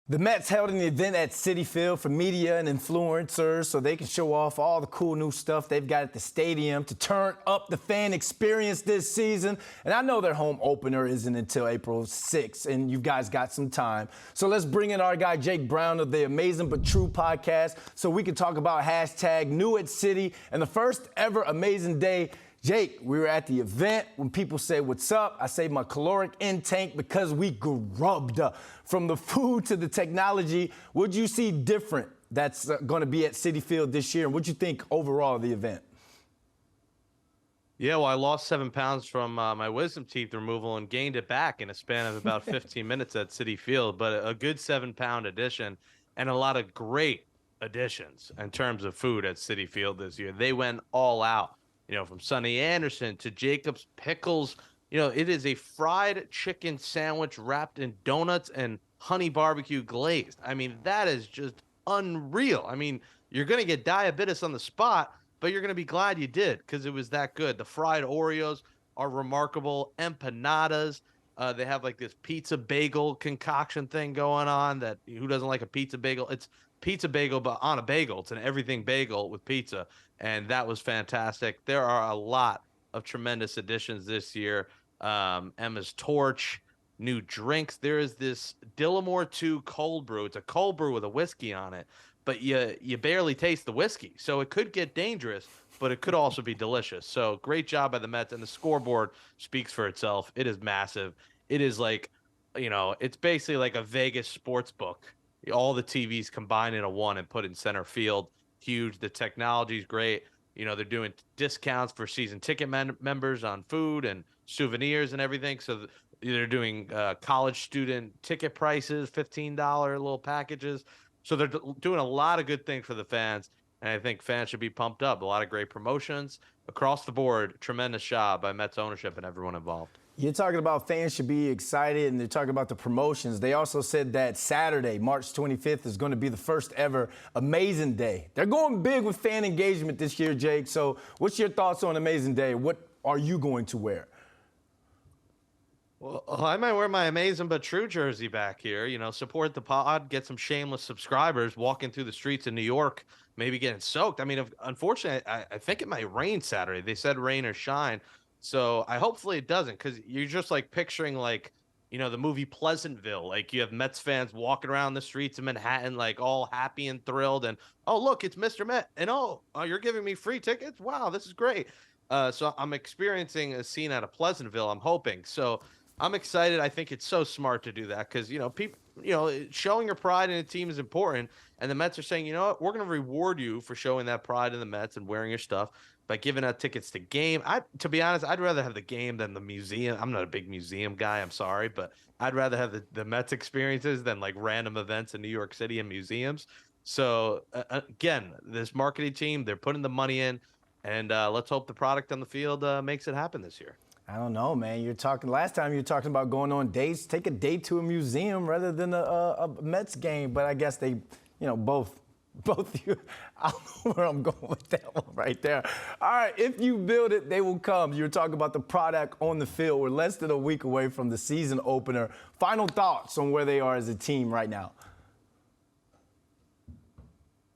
The Mets held an event at Citi Field for media and influencers so they can show off all the cool new stuff they've got at the stadium to turn up the fan experience this season. And I know their home opener isn't until April 6th, and you guys got some time. So let's bring in our guy Jake Brown of the Amazing But True podcast so we can talk about hashtag new at Citi and the first ever Amazing Day. Jake, we were at the event. When people say, "What's up?" I say my caloric intake because we grubbed. From the food to the technology, what'd you see different that's going to be at Citi Field this year? And what'd you think overall of the event? Yeah, well, I lost 7 pounds from my wisdom teeth removal and gained it back in a span of about 15 minutes at Citi Field. But a good 7-pound addition and a lot of great additions in terms of food at Citi Field this year. They went all out. From Sonny Anderson to Jacob's Pickles. It is a fried chicken sandwich wrapped in donuts and honey barbecue glazed. I mean, that is just unreal. I mean, you're going to get diabetes on the spot, but you're going to be glad you did because it was that good. The fried Oreos are remarkable. Empanadas. They have like this pizza bagel concoction thing going on that who doesn't like a pizza bagel? It's pizza bagel, but on a bagel. It's an everything bagel with pizza. And that was fantastic. There are a lot of tremendous additions this year. Emma's Torch, new drinks. There is this Dillamore 2 cold brew. It's a cold brew with a whiskey on it, but you barely taste the whiskey. So it could get dangerous, but it could also be delicious. So great job by the Mets. And the scoreboard speaks for itself. It is massive. It is like, it's basically like a Vegas sports book. All the TVs combined into one and put in center field. Huge. The technology is great. They're doing discounts for season ticket members on food and souvenirs and everything. So they're doing college student ticket prices, $15 little packages. So they're doing a lot of good things for the fans. And I think fans should be pumped up. A lot of great promotions across the board. Tremendous job by Mets ownership and everyone involved. You're talking about fans should be excited, and they're talking about the promotions. They also said that Saturday, March 25th, is going to be the first ever Amazing Day. They're going big with fan engagement this year, Jake. So what's your thoughts on Amazing Day? What are you going to wear? Well, I might wear my Amazing But True jersey back here. Support the pod, get some shameless subscribers walking through the streets of New York, maybe getting soaked. I mean, unfortunately, I think it might rain Saturday. They said rain or shine. So hopefully it doesn't, because you're just like picturing the movie Pleasantville. Like you have Mets fans walking around the streets of Manhattan, like all happy and thrilled. And, oh, look, it's Mr. Met. And, oh, you're giving me free tickets? Wow, this is great. So I'm experiencing a scene out of Pleasantville, I'm hoping. So I'm excited. I think it's so smart to do that because, people, showing your pride in a team is important. And the Mets are saying, you know what, we're going to reward you for showing that pride in the Mets and wearing your stuff by giving out tickets to game. To be honest, I'd rather have the game than the museum. I'm not a big museum guy. I'm sorry, but I'd rather have the Mets experiences than like random events in New York City and museums. So again, this marketing team, they're putting the money in, and let's hope the product on the field makes it happen this year. I don't know, man. Last time you were talking about going on dates. Take a date to a museum rather than a Mets game. But I guess they, both you. I don't know where I'm going with that one right there. All right, if you build it, they will come. You're talking about the product on the field. We're less than a week away from the season opener. Final thoughts on where they are as a team right now.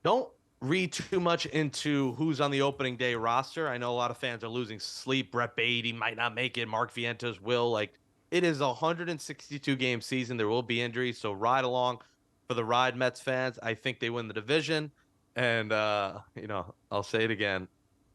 Don't read too much into who's on the opening day roster. I know a lot of fans are losing sleep. Brett Beatty might not make it. Mark Vientos will. Like, it is a 162-game season. There will be injuries, so ride along for the ride, Mets fans. I think they win the division. And, I'll say it again.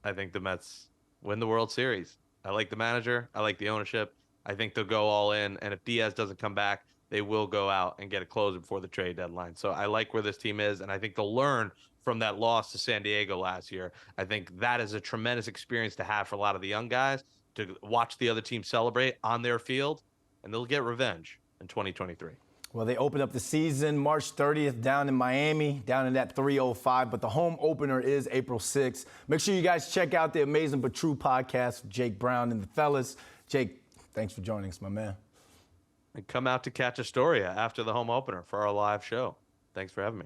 I think the Mets win the World Series. I like the manager. I like the ownership. I think they'll go all in. And if Diaz doesn't come back, they will go out and get a closer before the trade deadline. So I like where this team is, and I think they'll learn from that loss to San Diego last year. I think that is a tremendous experience to have for a lot of the young guys to watch the other team celebrate on their field, and they'll get revenge in 2023. Well, they open up the season March 30th down in Miami, down in that 305, but the home opener is April 6th. Make sure you guys check out the Amazing But True podcast with Jake Brown and the fellas. Jake, thanks for joining us, my man. And come out to catch Astoria after the home opener for our live show. Thanks for having me.